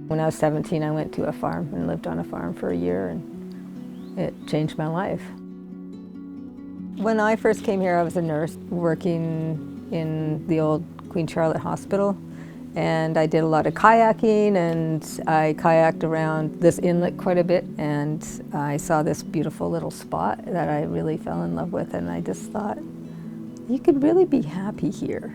When I was 17, I went to a farm and lived on a farm for a year, and it changed my life. When I first came here, I was a nurse working in the old Queen Charlotte Hospital, and I did a lot of kayaking, and I kayaked around this inlet quite a bit, and I saw this beautiful little spot that I really fell in love with, and I just thought, you could really be happy here.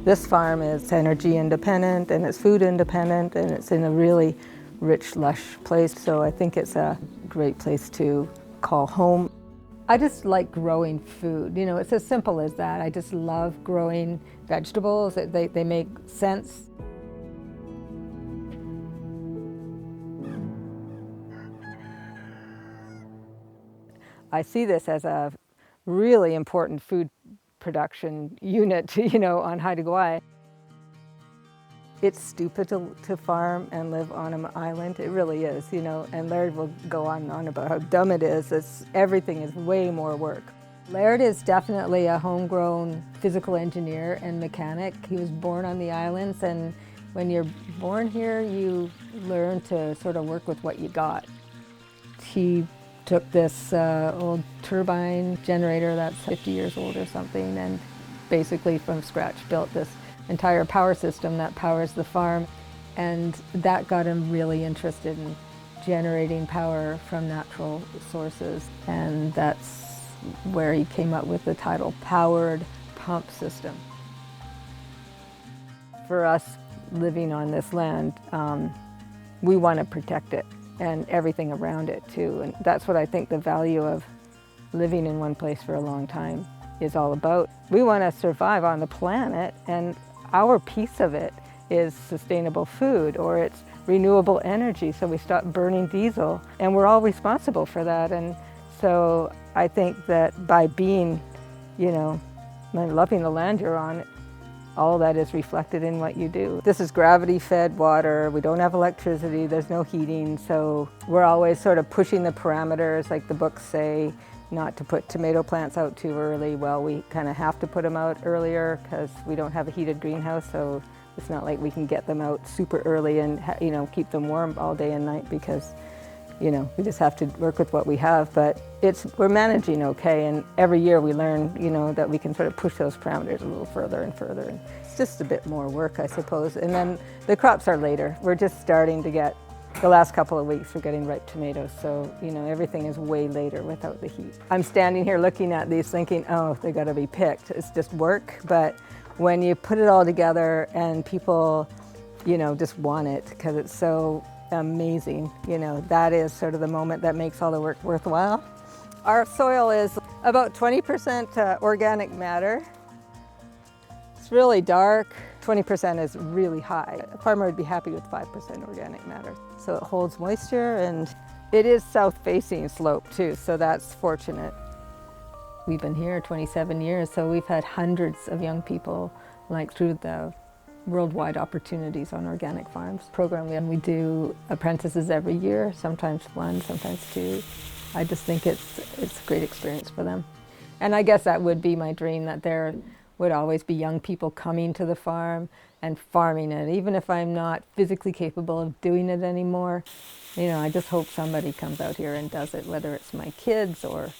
This farm is energy independent, and it's food independent, and it's in a really rich, lush place, so I think it's a great place to call home. I just like growing food. You know, it's as simple as that. I just love growing vegetables. They make sense. I see this as a really important food production unit, you know, on Haida Gwaii. It's stupid to farm and live on an island. It really is, you know, and Laird will go on and on about how dumb it is. Everything is way more work. Laird is definitely a homegrown physical engineer and mechanic. He was born on the islands, and when you're born here, you learn to sort of work with what you got. He took this old turbine generator that's 50 years old or something, and basically from scratch built this entire power system that powers the farm, and that got him really interested in generating power from natural sources, and that's where he came up with the title Powered Pump System. For us living on this land, we want to protect it and everything around it too, and that's what I think the value of living in one place for a long time is all about. We want to survive on the planet, and our piece of it is sustainable food, or it's renewable energy, so we stop burning diesel, and we're all responsible for that. And so I think that by being, you know, loving the land you're on, all that is reflected in what you do. This is gravity-fed water. We don't have electricity. There's no heating, so we're always sort of pushing the parameters, like the books say, not to put tomato plants out too early. Well, we kind of have to put them out earlier because we don't have a heated greenhouse, so it's not like we can get them out super early and, you know, keep them warm all day and night, because, you know, we just have to work with what we have. But we're managing okay, and every year we learn, you know, that we can sort of push those parameters a little further and further. And it's just a bit more work, I suppose. And then the crops are later. We're just starting to get, the last couple of weeks, we're getting ripe tomatoes, so, you know, everything is way later without the heat. I'm standing here looking at these thinking, oh, they gotta be picked. It's just work, but when you put it all together and people, you know, just want it because it's so amazing, you know, that is sort of the moment that makes all the work worthwhile. Our soil is about 20% organic matter. It's really dark. 20% is really high. A farmer would be happy with 5% organic matter. So it holds moisture, and it is south-facing slope too, so that's fortunate. We've been here 27 years, so we've had hundreds of young people like through the worldwide opportunities on organic farms program, and we do apprentices every year, sometimes one, sometimes two. I just think it's a great experience for them. And I guess that would be my dream, that there would always be young people coming to the farm and farming it. Even if I'm not physically capable of doing it anymore, you know, I just hope somebody comes out here and does it, whether it's my kids or,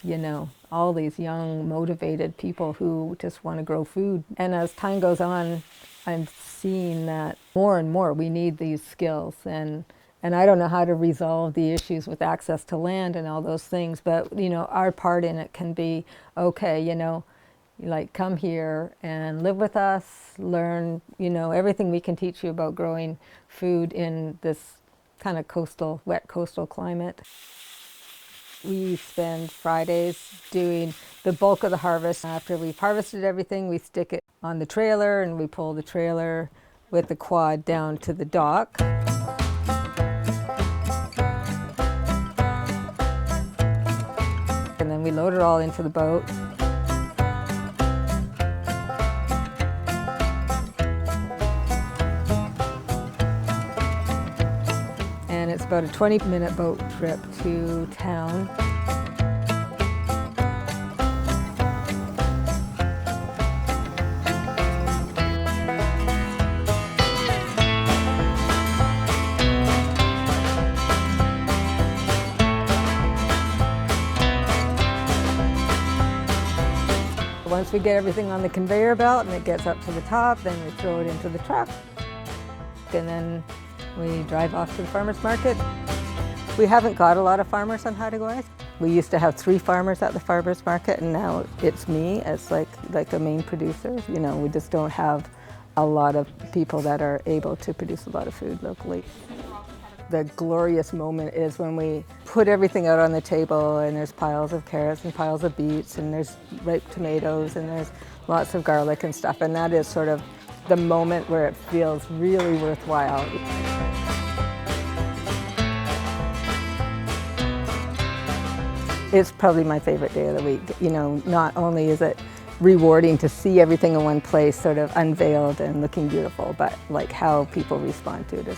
you know, all these young, motivated people who just want to grow food. And as time goes on, I'm seeing that more and more we need these skills. And I don't know how to resolve the issues with access to land and all those things, but, you know, our part in it can be, okay, you know, like, come here and live with us, learn, you know, everything we can teach you about growing food in this kind of coastal, wet coastal climate. We spend Fridays doing the bulk of the harvest. After we've harvested everything, we stick it on the trailer, and we pull the trailer with the quad down to the dock. And then we load it all into the boat. And it's about a 20-minute boat trip to town. Once we get everything on the conveyor belt and it gets up to the top, then we throw it into the truck. And then we drive off to the farmer's market. We haven't got a lot of farmers on Haida Gwaii. We used to have 3 farmers at the farmer's market, and now it's me as like a main producer. You know, we just don't have a lot of people that are able to produce a lot of food locally. The glorious moment is when we put everything out on the table and there's piles of carrots and piles of beets and there's ripe tomatoes and there's lots of garlic and stuff, and that is sort of the moment where it feels really worthwhile. It's probably my favorite day of the week. You know, not only is it rewarding to see everything in one place sort of unveiled and looking beautiful, but like how people respond to it is